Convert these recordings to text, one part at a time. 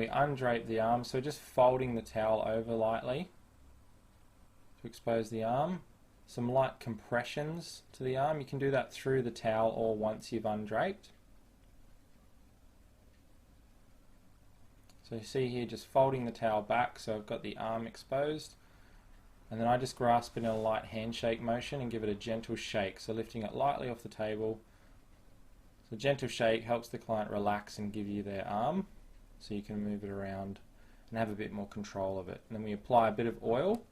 we undrape the arm, so just folding the towel over lightly to expose the arm. Some light compressions to the arm. You can do that through the towel or once you've undraped. So you see here, just folding the towel back so I've got the arm exposed, and then I just grasp it in a light handshake motion and give it a gentle shake, so lifting it lightly off the table. So gentle shake helps the client relax and give you their arm so you can move it around and have a bit more control of it. And then we apply a bit of oil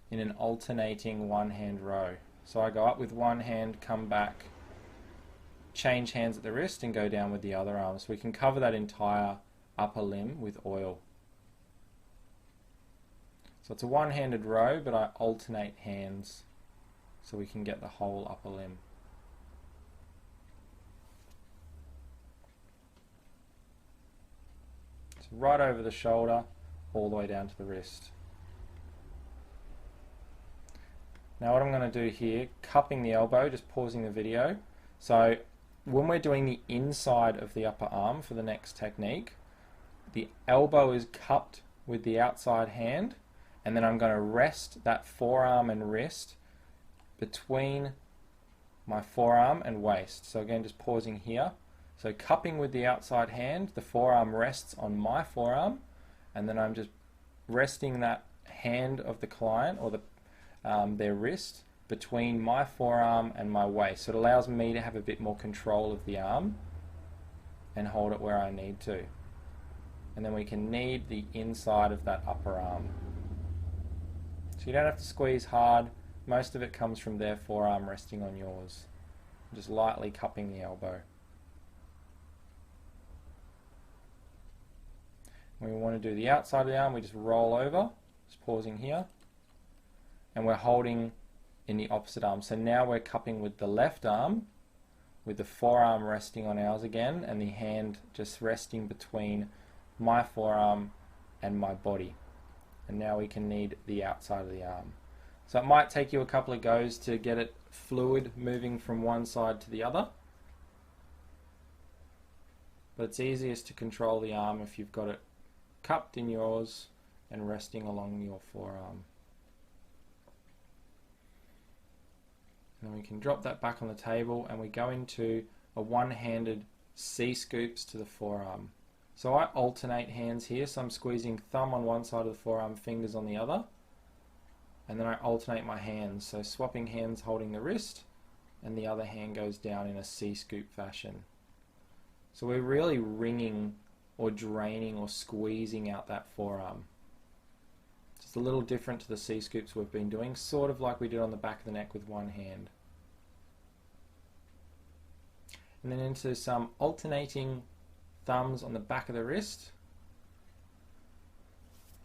in an alternating one hand row. So I go up with one hand, come back, change hands at the wrist and go down with the other arm. So we can cover that entire upper limb with oil. So it's a one-handed row, but I alternate hands so we can get the whole upper limb. So right over the shoulder, all the way down to the wrist. Now what I'm going to do here, cupping the elbow, just pausing the video. So when we're doing the inside of the upper arm for the next technique, the elbow is cupped with the outside hand, and then I'm going to rest that forearm and wrist between my forearm and waist. So again, just pausing here. So cupping with the outside hand, the forearm rests on my forearm, and then I'm just resting that hand of the client or their wrist between my forearm and my waist. So it allows me to have a bit more control of the arm and hold it where I need to. And then we can knead the inside of that upper arm. So you don't have to squeeze hard. Most of it comes from their forearm resting on yours. Just lightly cupping the elbow. When we want to do the outside of the arm, we just roll over, just pausing here, and we're holding in the opposite arm. So now we're cupping with the left arm, with the forearm resting on ours again, and the hand just resting between my forearm and my body. And now we can knead the outside of the arm. So it might take you a couple of goes to get it fluid moving from one side to the other, but it's easiest to control the arm if you've got it cupped in yours and resting along your forearm. And then we can drop that back on the table and we go into a one-handed C-scoops to the forearm. So I alternate hands here, so I'm squeezing thumb on one side of the forearm, fingers on the other, and then I alternate my hands, so swapping hands holding the wrist, and the other hand goes down in a C-scoop fashion. So we're really wringing or draining or squeezing out that forearm. Just a little different to the C-scoops we've been doing, sort of like we did on the back of the neck with one hand. And then into some alternating thumbs on the back of the wrist.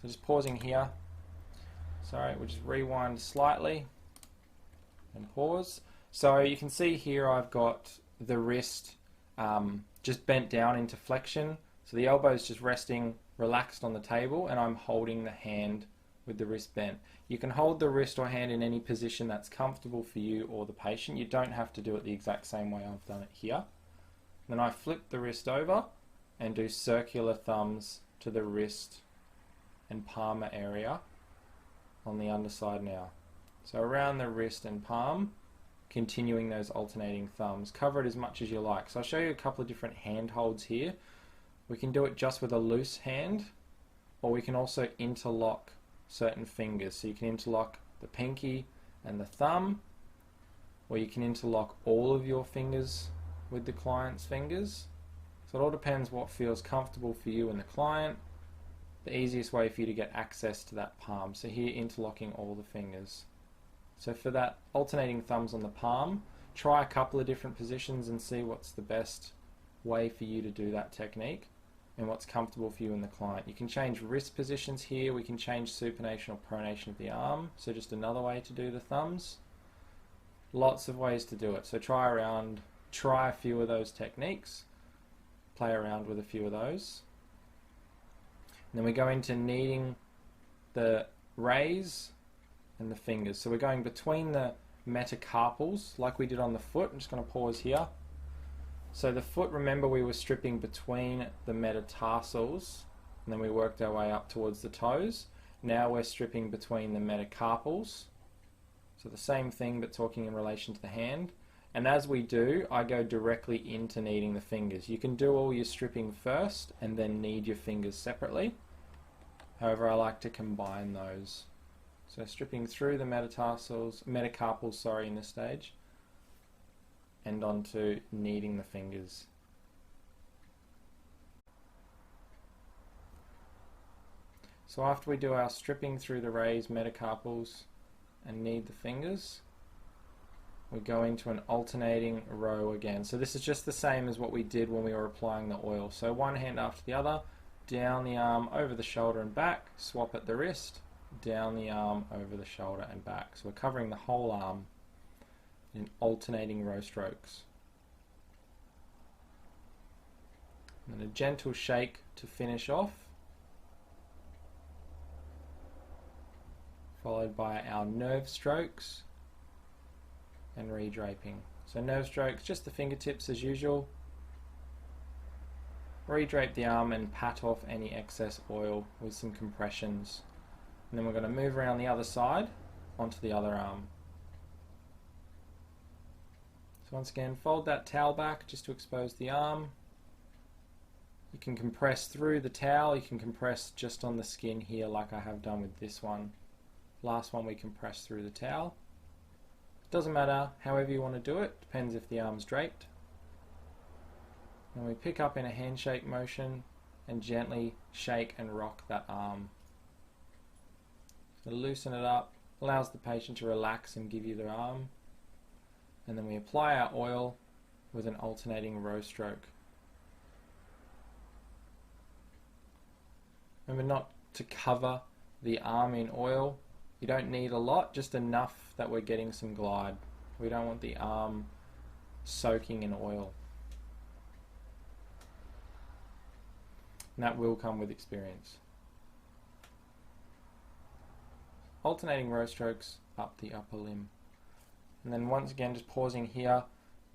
So just pausing here. Sorry, we'll just rewind slightly and pause. So you can see here I've got the wrist just bent down into flexion. So the elbow is just resting relaxed on the table and I'm holding the hand with the wrist bent. You can hold the wrist or hand in any position that's comfortable for you or the patient. You don't have to do it the exact same way I've done it here. Then I flip the wrist over and do circular thumbs to the wrist and palmar area on the underside now. So around the wrist and palm, continuing those alternating thumbs. Cover it as much as you like. So I'll show you a couple of different hand holds here. We can do it just with a loose hand, or we can also interlock certain fingers. So you can interlock the pinky and the thumb, or you can interlock all of your fingers with the client's fingers. So it all depends what feels comfortable for you and the client. The easiest way for you to get access to that palm. So here, interlocking all the fingers. So for that alternating thumbs on the palm, try a couple of different positions and see what's the best way for you to do that technique and what's comfortable for you and the client. You can change wrist positions here. We can change supination or pronation of the arm. So just another way to do the thumbs. Lots of ways to do it. So try a few of those techniques. Play around with a few of those. And then we go into kneading the raise and the fingers. So we're going between the metacarpals like we did on the foot. I'm just going to pause here. So the foot, remember we were stripping between the metatarsals and then we worked our way up towards the toes. Now we're stripping between the metacarpals. So the same thing, but talking in relation to the hand. And as we do, I go directly into kneading the fingers. You can do all your stripping first and then knead your fingers separately. However, I like to combine those. So stripping through the metacarpals, in this stage, and onto kneading the fingers. So after we do our stripping through the raised metacarpals and knead the fingers, we go into an alternating row again. So this is just the same as what we did when we were applying the oil. So one hand after the other, down the arm, over the shoulder and back, swap at the wrist, down the arm, over the shoulder and back. So we're covering the whole arm in alternating row strokes. And then a gentle shake to finish off, followed by our nerve strokes and redraping. So nerve strokes, just the fingertips as usual. Redrape the arm and pat off any excess oil with some compressions. And then we're going to move around the other side onto the other arm. So once again, fold that towel back just to expose the arm. You can compress through the towel, you can compress just on the skin here like I have done with this one. Last one we compress through the towel. Doesn't matter however you want to do it, depends if the arm's draped. And we pick up in a handshake motion and gently shake and rock that arm. So loosen it up, allows the patient to relax and give you their arm. And then we apply our oil with an alternating row stroke. Remember not to cover the arm in oil. You don't need a lot, just enough that we're getting some glide. We don't want the arm soaking in oil. And that will come with experience. Alternating row strokes up the upper limb. And then once again, just pausing here.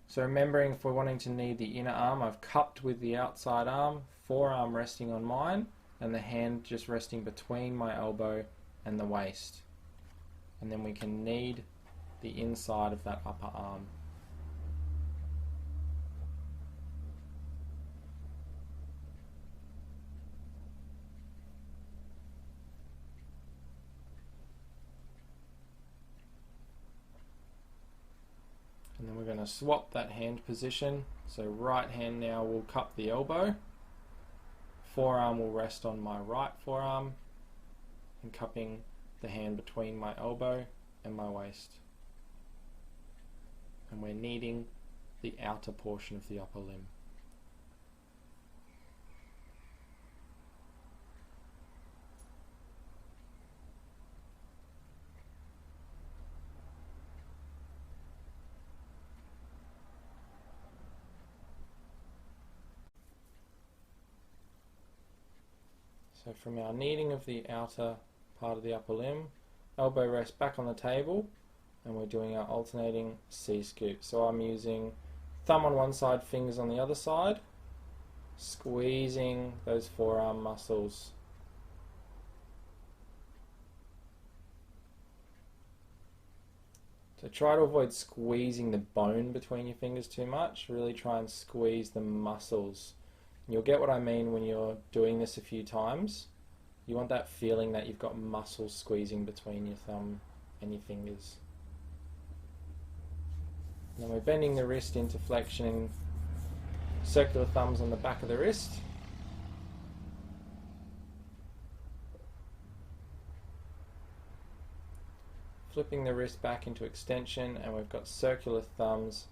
So remembering, if we're wanting to knead the inner arm, I've cupped with the outside arm, forearm resting on mine, and the hand just resting between my elbow and the waist. And then we can knead the inside of that upper arm. And then we're going to swap that hand position. So right hand now will cup the elbow. Forearm will rest on my right forearm, and cupping the hand between my elbow and my waist. And we're kneading the outer portion of the upper limb. So from our kneading of the outer part of the upper limb, elbow rest back on the table, and we're doing our alternating C-scoop. So I'm using thumb on one side, fingers on the other side, squeezing those forearm muscles. So try to avoid squeezing the bone between your fingers too much. Really try and squeeze the muscles. And you'll get what I mean when you're doing this a few times. You want that feeling that you've got muscles squeezing between your thumb and your fingers. And then we're bending the wrist into flexion and circular thumbs on the back of the wrist. Flipping the wrist back into extension, and we've got circular thumbs,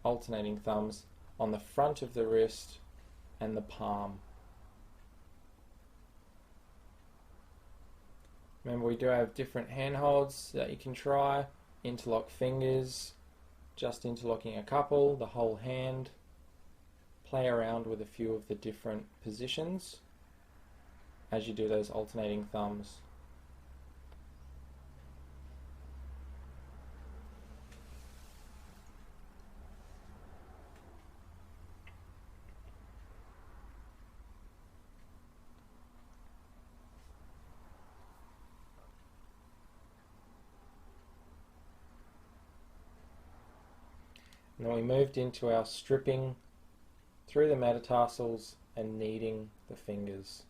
alternating thumbs on the front of the wrist and the palm. Remember, we do have different handholds that you can try. Interlock fingers, just interlocking a couple, the whole hand. Play around with a few of the different positions as you do those alternating thumbs. And then we moved into our stripping through the metatarsals and kneading the fingers.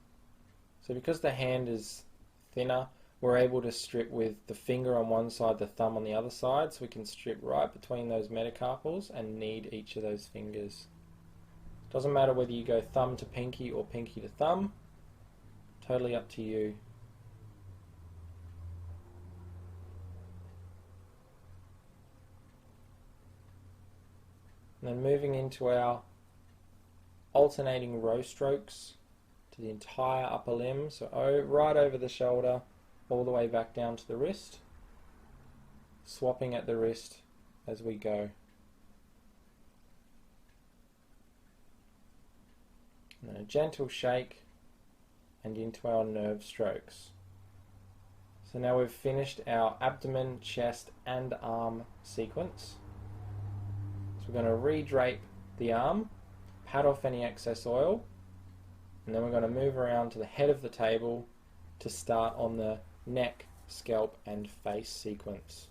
So because the hand is thinner, we're able to strip with the finger on one side, the thumb on the other side, so we can strip right between those metacarpals and knead each of those fingers. Doesn't matter whether you go thumb to pinky or pinky to thumb, totally up to you. And then moving into our alternating row strokes to the entire upper limb, so right over the shoulder, all the way back down to the wrist, swapping at the wrist as we go. And then a gentle shake and into our nerve strokes. So now we've finished our abdomen, chest and arm sequence. So we're going to re-drape the arm, pat off any excess oil, and then we're going to move around to the head of the table to start on the neck, scalp and face sequence.